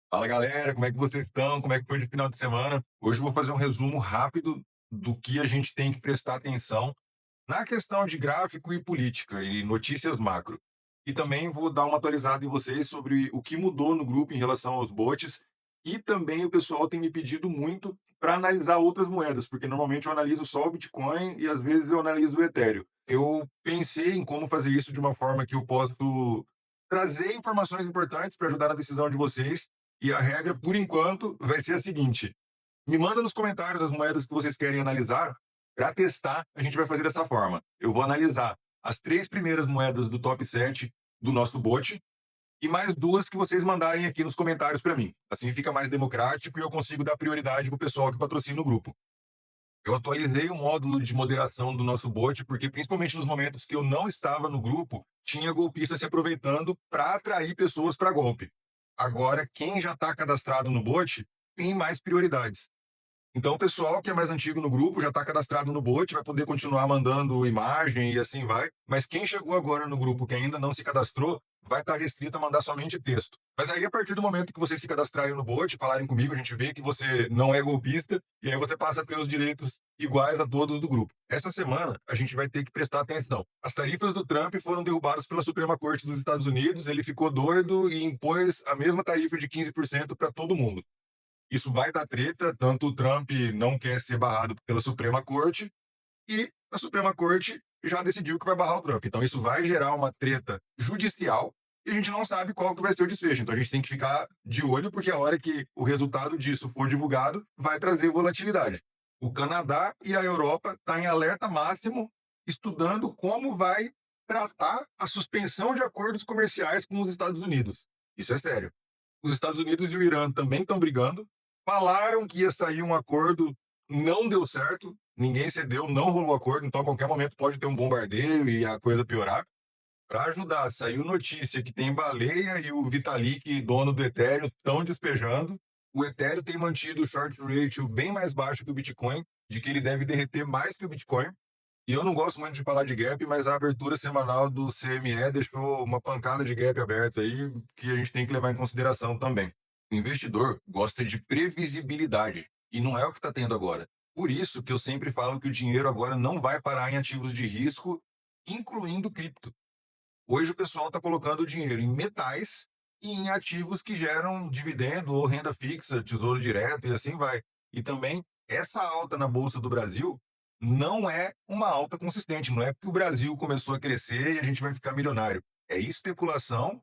Fala galera, como é que vocês estão? Como é que foi de final de semana? Hoje eu vou fazer um resumo rápido do que a gente tem que prestar atenção na questão de gráfico e política e notícias macro. E também vou dar uma atualizada em vocês sobre o que mudou no grupo em relação aos bots. E também o pessoal tem me pedido muito para analisar outras moedas, porque normalmente eu analiso só o Bitcoin e às vezes eu analiso o Ethereum. Eu pensei em como fazer isso de uma forma que eu posso trazer informações importantes para ajudar na decisão de vocês. E a regra, por enquanto, vai ser a seguinte: me manda nos comentários as moedas que vocês querem analisar. Para testar, a gente vai fazer dessa forma. Eu vou analisar as três primeiras moedas do top 7 do nosso bot e mais duas que vocês mandarem aqui nos comentários para mim. Assim fica mais democrático e eu consigo dar prioridade para o pessoal que patrocina o grupo. Eu atualizei o módulo de moderação do nosso bot, porque principalmente nos momentos que eu não estava no grupo, tinha golpista se aproveitando para atrair pessoas para golpe. Agora, quem já está cadastrado no bot tem mais prioridades. Então, o pessoal que é mais antigo no grupo já está cadastrado no bot, vai poder continuar mandando imagem e assim vai. Mas quem chegou agora no grupo que ainda não se cadastrou, vai estar restrito a mandar somente texto. Mas aí, a partir do momento que vocês se cadastrarem no bot, falarem comigo, a gente vê que você não é golpista e aí você passa a ter os direitos iguais a todos do grupo. Essa semana, a gente vai ter que prestar atenção. As tarifas do Trump foram derrubadas pela Suprema Corte dos Estados Unidos, ele ficou doido e impôs a mesma tarifa de 15% para todo mundo. Isso vai dar treta, tanto o Trump não quer ser barrado pela Suprema Corte e a Suprema Corte já decidiu que vai barrar o Trump. Então isso vai gerar uma treta judicial e a gente não sabe qual que vai ser o desfecho. Então a gente tem que ficar de olho porque a hora que o resultado disso for divulgado, vai trazer volatilidade. O Canadá e a Europa estão em alerta máximo, estudando como vai tratar a suspensão de acordos comerciais com os Estados Unidos. Isso é sério. Os Estados Unidos e o Irã também estão brigando. Falaram que ia sair um acordo, não deu certo, ninguém cedeu, não rolou acordo, então a qualquer momento pode ter um bombardeio e a coisa piorar. Para ajudar, saiu notícia que tem Baleia e o Vitalik, dono do Ethereum, estão despejando. O Ethereum tem mantido o short ratio bem mais baixo que o Bitcoin, de que ele deve derreter mais que o Bitcoin. E eu não gosto muito de falar de gap, mas a abertura semanal do CME deixou uma pancada de gap aberto aí que a gente tem que levar em consideração também. O investidor gosta de previsibilidade e não é o que está tendo agora. Por isso que eu sempre falo que o dinheiro agora não vai parar em ativos de risco, incluindo cripto. Hoje o pessoal está colocando o dinheiro em metais e em ativos que geram dividendo ou renda fixa, tesouro direto e assim vai. E também essa alta na Bolsa do Brasil não é uma alta consistente, não é porque o Brasil começou a crescer e a gente vai ficar milionário. É especulação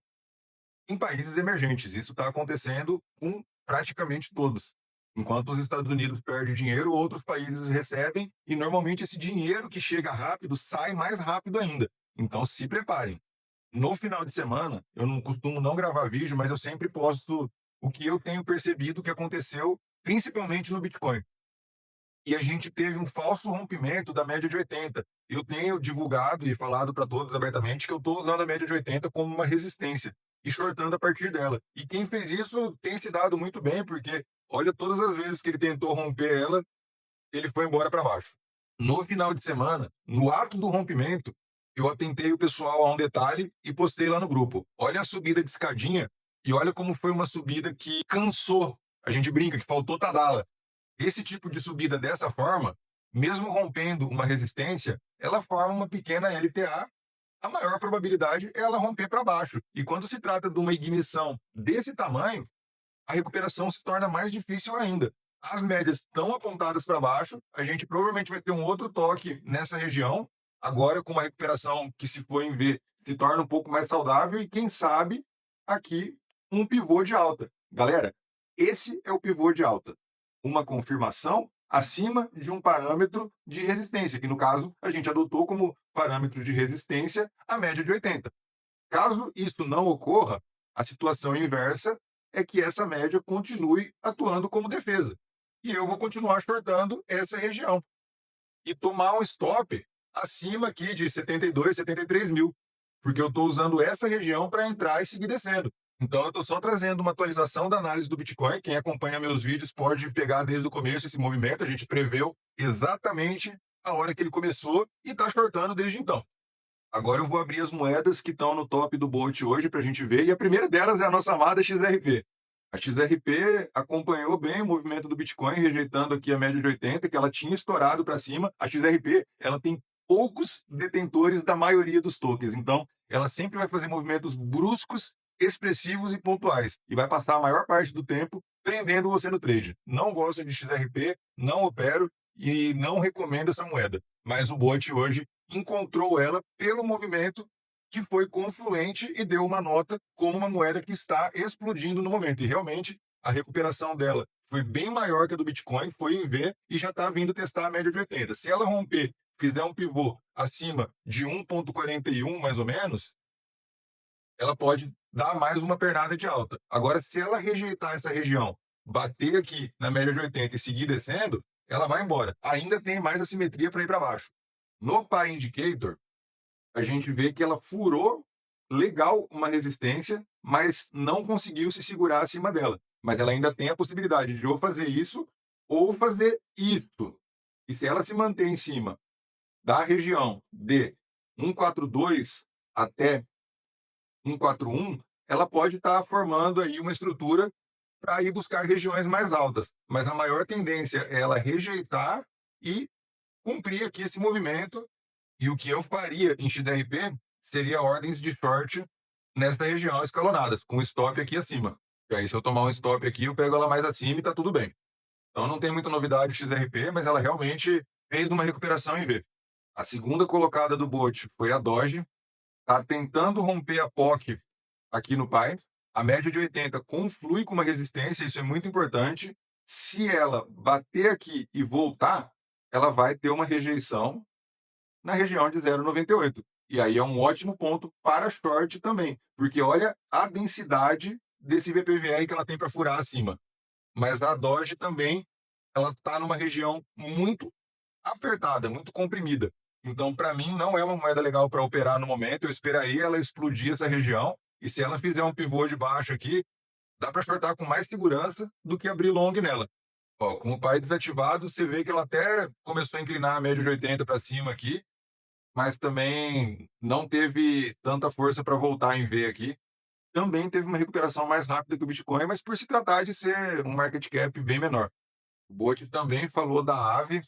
em países emergentes. Isso está acontecendo com praticamente todos. Enquanto os Estados Unidos perdem dinheiro, outros países recebem, e normalmente esse dinheiro que chega rápido sai mais rápido ainda. Então se preparem. No final de semana, eu não costumo não gravar vídeo, mas eu sempre posto o que eu tenho percebido que aconteceu, principalmente no Bitcoin. E a gente teve um falso rompimento da média de 80. Eu tenho divulgado e falado para todos abertamente que eu estou usando a média de 80 como uma resistência e shortando a partir dela. E quem fez isso tem se dado muito bem, porque olha todas as vezes que ele tentou romper ela, ele foi embora para baixo. No final de semana, no ato do rompimento, eu atentei o pessoal a um detalhe e postei lá no grupo. Olha a subida de escadinha e olha como foi uma subida que cansou. A gente brinca que faltou Tadala. Esse tipo de subida dessa forma, mesmo rompendo uma resistência, ela forma uma pequena LTA. A maior probabilidade é ela romper para baixo. E quando se trata de uma ignição desse tamanho, a recuperação se torna mais difícil ainda. As médias estão apontadas para baixo, a gente provavelmente vai ter um outro toque nessa região, agora com uma recuperação que, se for em V, se torna um pouco mais saudável e, quem sabe, aqui um pivô de alta. Galera, esse é o pivô de alta. Uma confirmação acima de um parâmetro de resistência, que no caso a gente adotou como parâmetro de resistência a média de 80. Caso isso não ocorra, a situação inversa é que essa média continue atuando como defesa. E eu vou continuar shortando essa região e tomar um stop acima aqui de 72, 73 mil, porque eu estou usando essa região para entrar e seguir descendo. Então, eu estou só trazendo uma atualização da análise do Bitcoin. Quem acompanha meus vídeos pode pegar desde o começo esse movimento. A gente preveu exatamente a hora que ele começou e está shortando desde então. Agora eu vou abrir as moedas que estão no top do bot hoje para a gente ver. E a primeira delas é a nossa amada XRP. A XRP acompanhou bem o movimento do Bitcoin, rejeitando aqui a média de 80, que ela tinha estourado para cima. A XRP, ela tem poucos detentores da maioria dos tokens, então ela sempre vai fazer movimentos bruscos, expressivos e pontuais, e vai passar a maior parte do tempo prendendo você no trade. Não gosto de XRP, não opero e não recomendo essa moeda, mas o bot hoje encontrou ela pelo movimento que foi confluente e deu uma nota como uma moeda que está explodindo no momento. E realmente a recuperação dela foi bem maior que a do Bitcoin, foi em V e já está vindo testar a média de 80. Se ela romper, fizer um pivô acima de 1,41 mais ou menos, ela pode dar mais uma pernada de alta. Agora, se ela rejeitar essa região, bater aqui na média de 80 e seguir descendo, ela vai embora. Ainda tem mais assimetria para ir para baixo. No Pi Indicator, a gente vê que ela furou legal uma resistência, mas não conseguiu se segurar acima dela. Mas ela ainda tem a possibilidade de ou fazer isso ou fazer isso. E se ela se manter em cima da região de 142 até 141, ela pode estar formando aí uma estrutura para ir buscar regiões mais altas. Mas a maior tendência é ela rejeitar e cumprir aqui esse movimento. E o que eu faria em XRP seria ordens de short nesta região escalonadas, com stop aqui acima. E aí, se eu tomar um stop aqui, eu pego ela mais acima e tá tudo bem. Então não tem muita novidade o XRP, mas ela realmente fez uma recuperação em V. A segunda colocada do bot foi a Doge, tá tentando romper a POC aqui no Pi. A média de 80 conflui com uma resistência, isso é muito importante. Se ela bater aqui e voltar, ela vai ter uma rejeição na região de 0,98. E aí é um ótimo ponto para short também, porque olha a densidade desse VPVR que ela tem para furar acima. Mas a Doge também, ela está numa região muito apertada, muito comprimida. Então, para mim, não é uma moeda legal para operar no momento. Eu esperaria ela explodir essa região. E se ela fizer um pivô de baixo aqui, dá para shortar com mais segurança do que abrir long nela. Ó, com o pai desativado, você vê que ela até começou a inclinar a média de 80 para cima aqui, mas também não teve tanta força para voltar em V aqui. Também teve uma recuperação mais rápida que o Bitcoin, mas por se tratar de ser um market cap bem menor. O Bot também falou da Aave,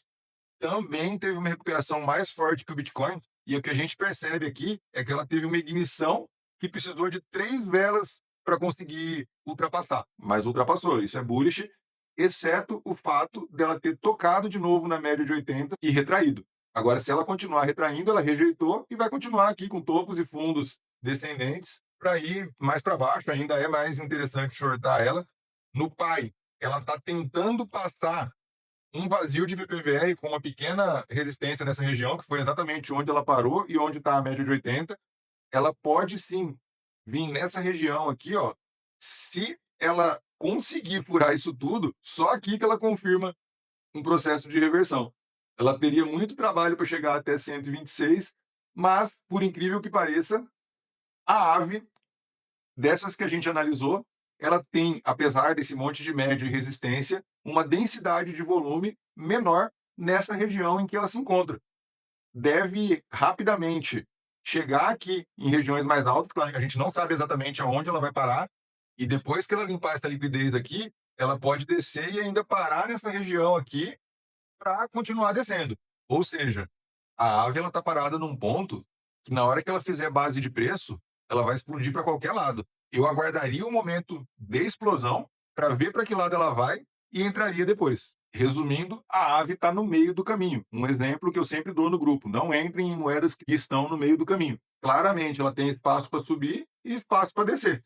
também teve uma recuperação mais forte que o Bitcoin, e o que a gente percebe aqui é que ela teve uma ignição que precisou de 3 velas para conseguir ultrapassar, mas ultrapassou. Isso é bullish, exceto o fato dela ter tocado de novo na média de 80 e retraído. Agora, se ela continuar retraindo, ela rejeitou e vai continuar aqui com topos e fundos descendentes para ir mais para baixo. Ainda é mais interessante shortar ela. No Pi, ela está tentando passar um vazio de VPVR com uma pequena resistência nessa região, que foi exatamente onde ela parou e onde está a média de 80. Ela pode sim vir nessa região aqui, ó. Se ela conseguir furar isso tudo, só aqui que ela confirma um processo de reversão. Ela teria muito trabalho para chegar até 126, mas, por incrível que pareça, a ave dessas que a gente analisou, ela tem, apesar desse monte de média e resistência, uma densidade de volume menor nessa região em que ela se encontra. Deve rapidamente chegar aqui em regiões mais altas, claro, a gente não sabe exatamente aonde ela vai parar, e depois que ela limpar essa liquidez aqui, ela pode descer e ainda parar nessa região aqui para continuar descendo. Ou seja, a ave está parada num ponto que na hora que ela fizer base de preço, ela vai explodir para qualquer lado. Eu aguardaria o momento de explosão para ver para que lado ela vai e entraria depois. Resumindo, a ave está no meio do caminho. Um exemplo que eu sempre dou no grupo: não entrem em moedas que estão no meio do caminho. Claramente, ela tem espaço para subir e espaço para descer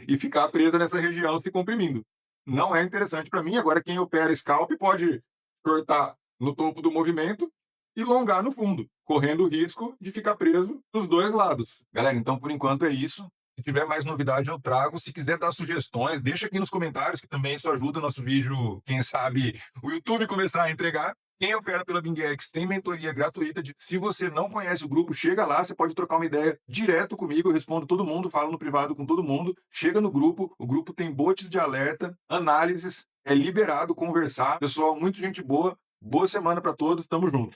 e ficar presa nessa região se comprimindo. Não é interessante para mim. Agora, quem opera scalp pode cortar no topo do movimento e longar no fundo, correndo o risco de ficar preso dos dois lados. Galera, então por enquanto é isso. Se tiver mais novidade, eu trago. Se quiser dar sugestões, deixa aqui nos comentários, que também isso ajuda o nosso vídeo, quem sabe, o YouTube começar a entregar. Quem opera pela BingX tem mentoria gratuita. Se você não conhece o grupo, chega lá, você pode trocar uma ideia direto comigo, eu respondo todo mundo, falo no privado com todo mundo. Chega no grupo, o grupo tem bots de alerta, análises, é liberado conversar. Pessoal, muito gente boa. Boa semana para todos, tamo junto.